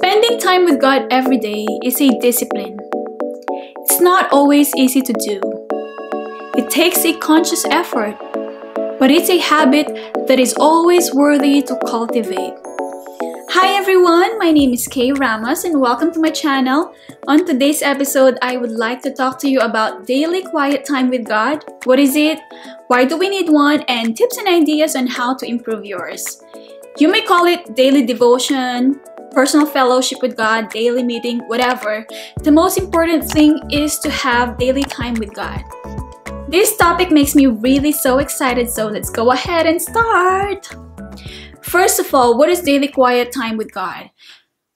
Spending time with God every day is a discipline. It's not always easy to do. It takes a conscious effort, but it's a habit that is always worthy to cultivate. Hi everyone, my name is Kaye Ramos and welcome to my channel. On today's episode, I would like to talk to you about daily quiet time with God. What is it? Why do we need one? And tips and ideas on how to improve yours. You may call it daily devotion, personal fellowship with God, daily meeting, whatever. The most important thing is to have daily time with God. This topic makes me really so excited, so let's go ahead and start. First of all, what is daily quiet time with God?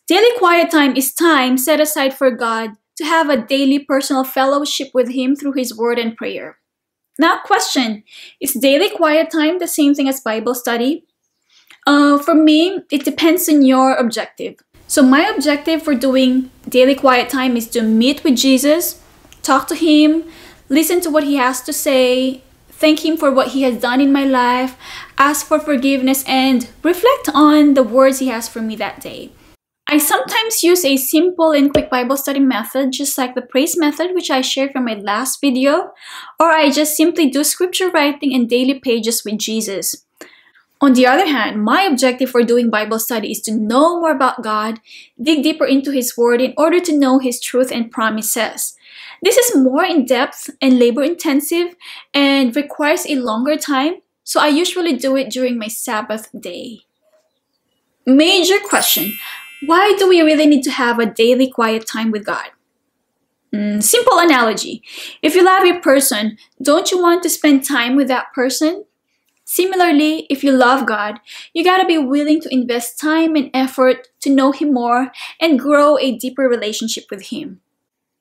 Daily quiet time is time set aside for God to have a daily personal fellowship with Him through His Word and prayer. Now, question, is daily quiet time the same thing as Bible study? For me, it depends on your objective. So my objective for doing daily quiet time is to meet with Jesus, talk to Him, listen to what He has to say, thank Him for what He has done in my life, ask for forgiveness, and reflect on the words He has for me that day. I sometimes use a simple and quick Bible study method, just like the praise method, which I shared from my last video, or I just simply do scripture writing and daily pages with Jesus. On the other hand, my objective for doing Bible study is to know more about God, dig deeper into His Word in order to know His truth and promises. This is more in-depth and labor-intensive and requires a longer time, so I usually do it during my Sabbath day. Major question, why do we really need to have a daily quiet time with God? Simple analogy, if you love a person, don't you want to spend time with that person? Similarly, if you love God, you gotta be willing to invest time and effort to know Him more and grow a deeper relationship with Him.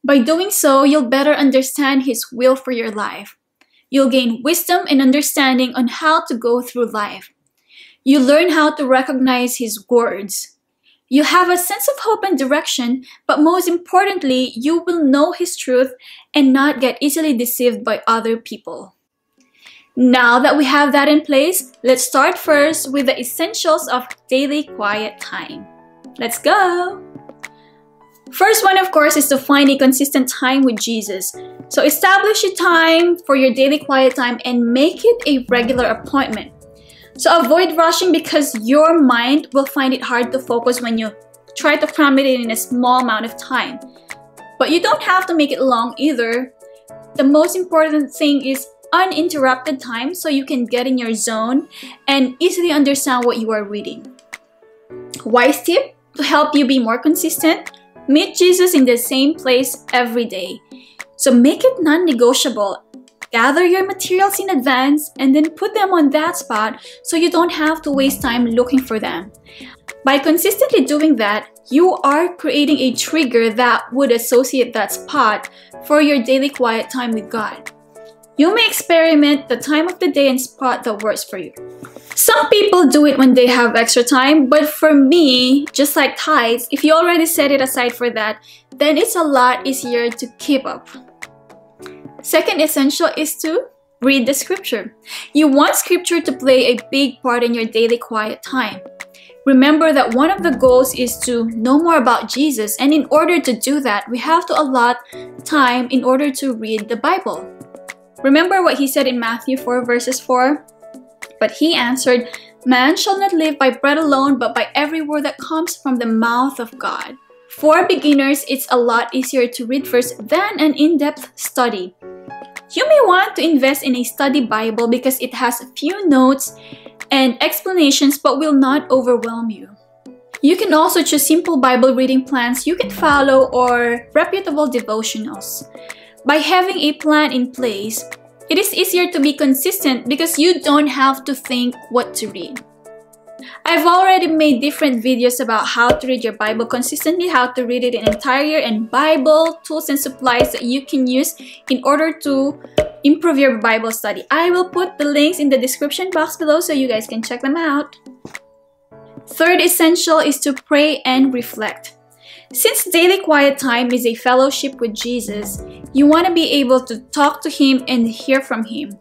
By doing so, you'll better understand His will for your life. You'll gain wisdom and understanding on how to go through life. You learn how to recognize His words. You have a sense of hope and direction, but most importantly, you will know His truth and not get easily deceived by other people. Now that we have that in place, let's start first with the essentials of daily quiet time. Let's go! First one, of course, is to find a consistent time with Jesus. So establish a time for your daily quiet time and make it a regular appointment. So avoid rushing because your mind will find it hard to focus when you try to cram it in a small amount of time. But you don't have to make it long either. The most important thing is uninterrupted time so you can get in your zone and easily understand what you are reading. Wise tip to help you be more consistent, meet Jesus in the same place every day. So make it non-negotiable. Gather your materials in advance and then put them on that spot so you don't have to waste time looking for them. By consistently doing that, you are creating a trigger that would associate that spot for your daily quiet time with God. You may experiment the time of the day and spot that works for you. Some people do it when they have extra time, but for me, just like tithes, if you already set it aside for that, then it's a lot easier to keep up. Second essential is to read the scripture. You want scripture to play a big part in your daily quiet time. Remember that one of the goals is to know more about Jesus, and in order to do that, we have to allot time in order to read the Bible. Remember what He said in Matthew 4 verses 4? But He answered, "Man shall not live by bread alone, but by every word that comes from the mouth of God." For beginners, it's a lot easier to read first than an in-depth study. You may want to invest in a study Bible because it has a few notes and explanations but will not overwhelm you. You can also choose simple Bible reading plans you can follow or reputable devotionals. By having a plan in place, it is easier to be consistent because you don't have to think what to read. I've already made different videos about how to read your Bible consistently, how to read it an entire year, and Bible tools and supplies that you can use in order to improve your Bible study. I will put the links in the description box below so you guys can check them out. Third essential is to pray and reflect. Since daily quiet time is a fellowship with Jesus, you want to be able to talk to Him and hear from Him.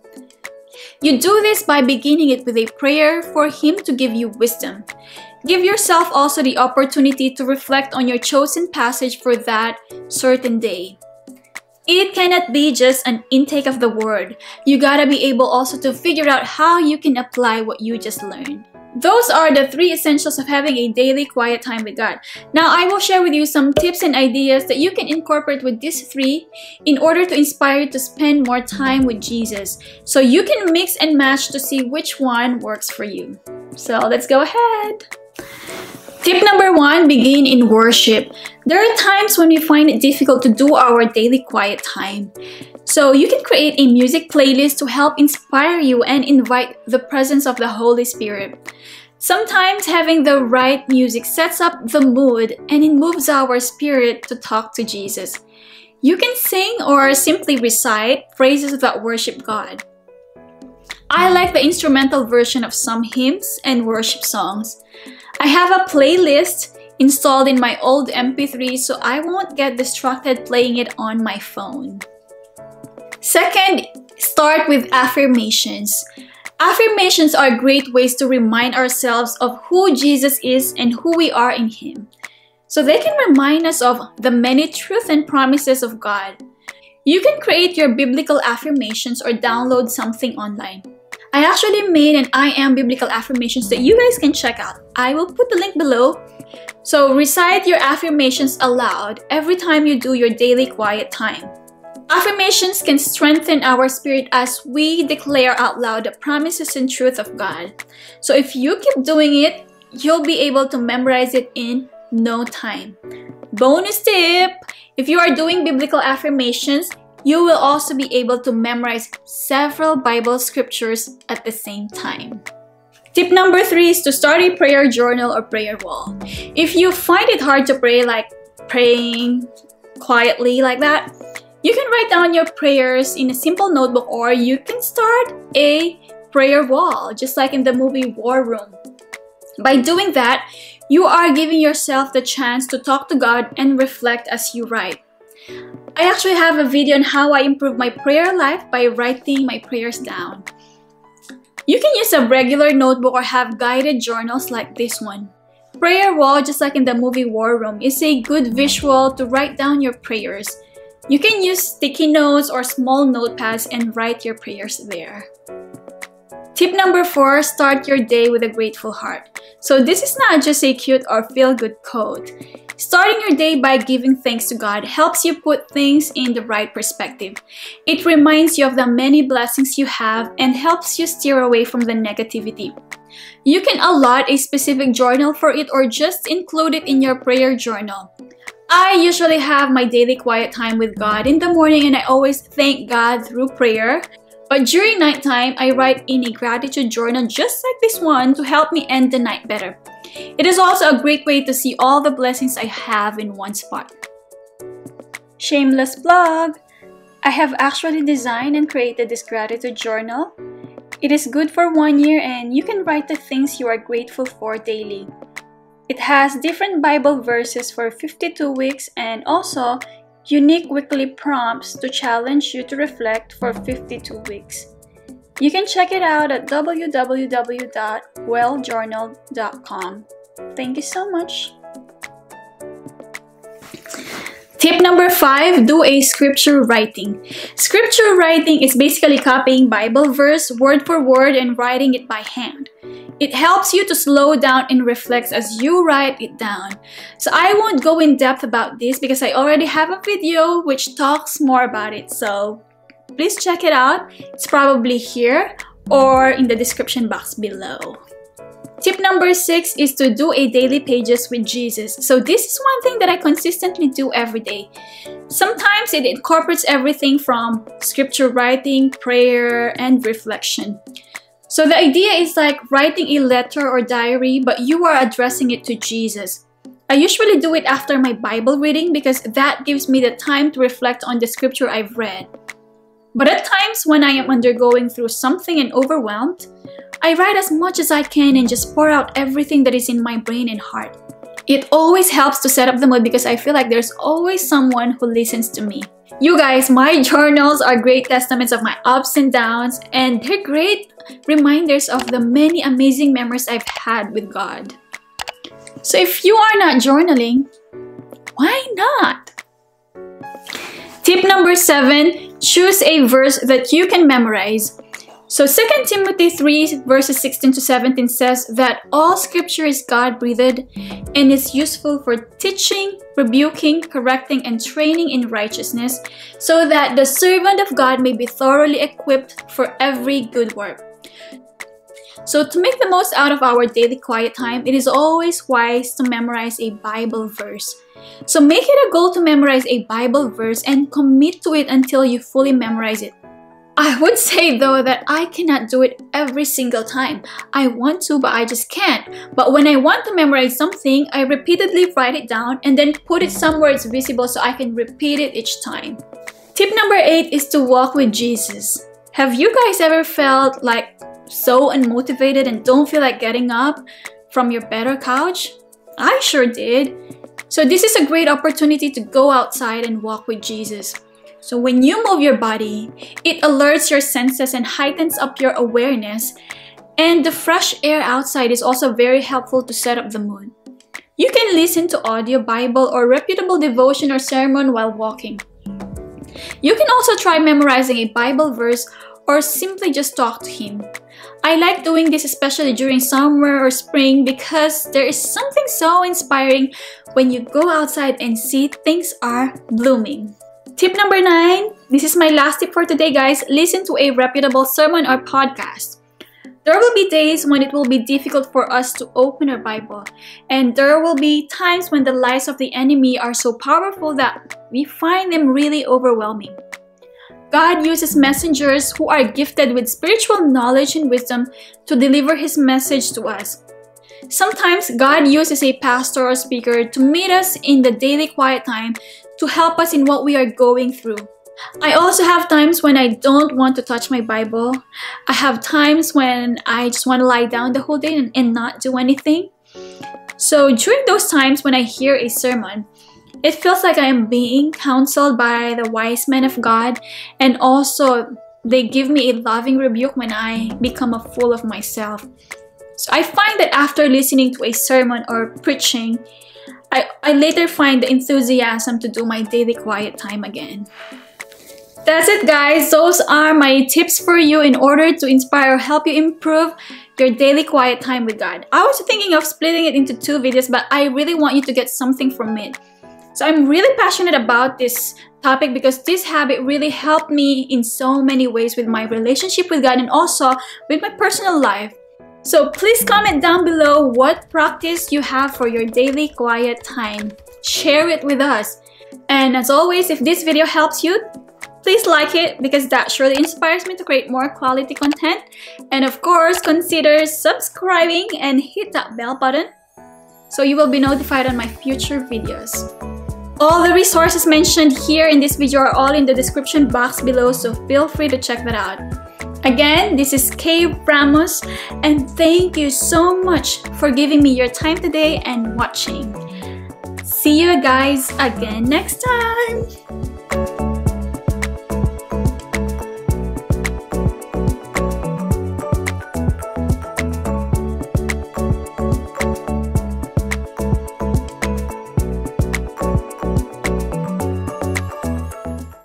You do this by beginning it with a prayer for Him to give you wisdom. Give yourself also the opportunity to reflect on your chosen passage for that certain day. It cannot be just an intake of the word. You gotta be able also to figure out how you can apply what you just learned. Those are the 3 essentials of having a daily quiet time with God. Now, I will share with you some tips and ideas that you can incorporate with these 3 in order to inspire you to spend more time with Jesus. So you can mix and match to see which one works for you. So let's go ahead. Tip number 1, begin in worship. There are times when we find it difficult to do our daily quiet time. So you can create a music playlist to help inspire you and invite the presence of the Holy Spirit. Sometimes having the right music sets up the mood and it moves our spirit to talk to Jesus. You can sing or simply recite phrases that worship God. I like the instrumental version of some hymns and worship songs. I have a playlist installed in my old MP3 so I won't get distracted playing it on my phone. Second, start with affirmations. Affirmations are great ways to remind ourselves of who Jesus is and who we are in Him. So they can remind us of the many truths and promises of God. You can create your biblical affirmations or download something online. I actually made an I Am Biblical Affirmations that you guys can check out. I will put the link below. So recite your affirmations aloud every time you do your daily quiet time. Affirmations can strengthen our spirit as we declare out loud the promises and truth of God. So if you keep doing it, you'll be able to memorize it in no time. Bonus tip! If you are doing biblical affirmations, you will also be able to memorize several Bible scriptures at the same time. Tip number 3 is to start a prayer journal or prayer wall. If you find it hard to pray, like praying quietly like that, you can write down your prayers in a simple notebook, or you can start a prayer wall, just like in the movie War Room. By doing that, you are giving yourself the chance to talk to God and reflect as you write. I actually have a video on how I improve my prayer life by writing my prayers down. You can use a regular notebook or have guided journals like this one. Prayer wall, just like in the movie War Room, is a good visual to write down your prayers. You can use sticky notes or small notepads and write your prayers there. Tip number 4, start your day with a grateful heart. So this is not just a cute or feel-good quote. Starting your day by giving thanks to God helps you put things in the right perspective. It reminds you of the many blessings you have and helps you steer away from the negativity. You can allot a specific journal for it or just include it in your prayer journal. I usually have my daily quiet time with God in the morning and I always thank God through prayer. But during nighttime, I write in a gratitude journal just like this one to help me end the night better. It is also a great way to see all the blessings I have in one spot. Shameless plug! I have actually designed and created this gratitude journal. It is good for 1 year and you can write the things you are grateful for daily. It has different Bible verses for 52 weeks and also unique weekly prompts to challenge you to reflect for 52 weeks. You can check it out at www.welljournal.com. Thank you so much. Tip number 5, do a scripture writing. Scripture writing is basically copying Bible verse word for word and writing it by hand. It helps you to slow down and reflect as you write it down. So I won't go in depth about this because I already have a video which talks more about it. So please check it out. It's probably here or in the description box below. Tip number 6 is to do a daily pages with Jesus. So this is one thing that I consistently do every day. Sometimes it incorporates everything from scripture writing, prayer, and reflection. So the idea is like writing a letter or diary, but you are addressing it to Jesus. I usually do it after my Bible reading because that gives me the time to reflect on the scripture I've read. But at times when I am undergoing through something and overwhelmed, I write as much as I can and just pour out everything that is in my brain and heart. It always helps to set up the mood because I feel like there's always someone who listens to me. You guys, my journals are great testaments of my ups and downs, and they're great reminders of the many amazing memories I've had with God. So if you are not journaling, why not? Tip number 7, choose a verse that you can memorize. So 2 Timothy 3 verses 16 to 17 says that all scripture is God-breathed and is useful for teaching, rebuking, correcting, and training in righteousness, so that the servant of God may be thoroughly equipped for every good work. So to make the most out of our daily quiet time, it is always wise to memorize a Bible verse. So make it a goal to memorize a Bible verse and commit to it until you fully memorize it. I would say though that I cannot do it every single time. I want to, but I just can't. But when I want to memorize something, I repeatedly write it down and then put it somewhere it's visible so I can repeat it each time. Tip number 8 is to walk with Jesus. Have you guys ever felt like so unmotivated and don't feel like getting up from your bed or couch? I sure did. So this is a great opportunity to go outside and walk with Jesus. So when you move your body, it alerts your senses and heightens up your awareness. And the fresh air outside is also very helpful to set up the mood. You can listen to audio, Bible, or reputable devotion or sermon while walking. You can also try memorizing a Bible verse or simply just talk to Him. I like doing this especially during summer or spring because there is something so inspiring when you go outside and see things are blooming. Tip number 9, this is my last tip for today, guys. Listen to a reputable sermon or podcast. There will be days when it will be difficult for us to open our Bible, and there will be times when the lies of the enemy are so powerful that we find them really overwhelming. God uses messengers who are gifted with spiritual knowledge and wisdom to deliver His message to us. Sometimes God uses a pastor or speaker to meet us in the daily quiet time to help us in what we are going through. I also have times when I don't want to touch my Bible. I have times when I just want to lie down the whole day and not do anything. So during those times when I hear a sermon, it feels like I am being counseled by the wise men of God, and also they give me a loving rebuke when I become a fool of myself. So I find that after listening to a sermon or preaching, I later find the enthusiasm to do my daily quiet time again. That's it, guys. Those are my tips for you in order to inspire or help you improve your daily quiet time with God. I was thinking of splitting it into 2 videos, but I really want you to get something from it. So I'm really passionate about this topic because this habit really helped me in so many ways with my relationship with God and also with my personal life. So please comment down below what practice you have for your daily quiet time. Share it with us. And as always, if this video helps you, please like it because that surely inspires me to create more quality content. And of course, consider subscribing and hit that bell button so you will be notified on my future videos. All the resources mentioned here in this video are all in the description box below, so feel free to check that out. Again, this is Kaye Ramos, and thank you so much for giving me your time today and watching. See you guys again next time!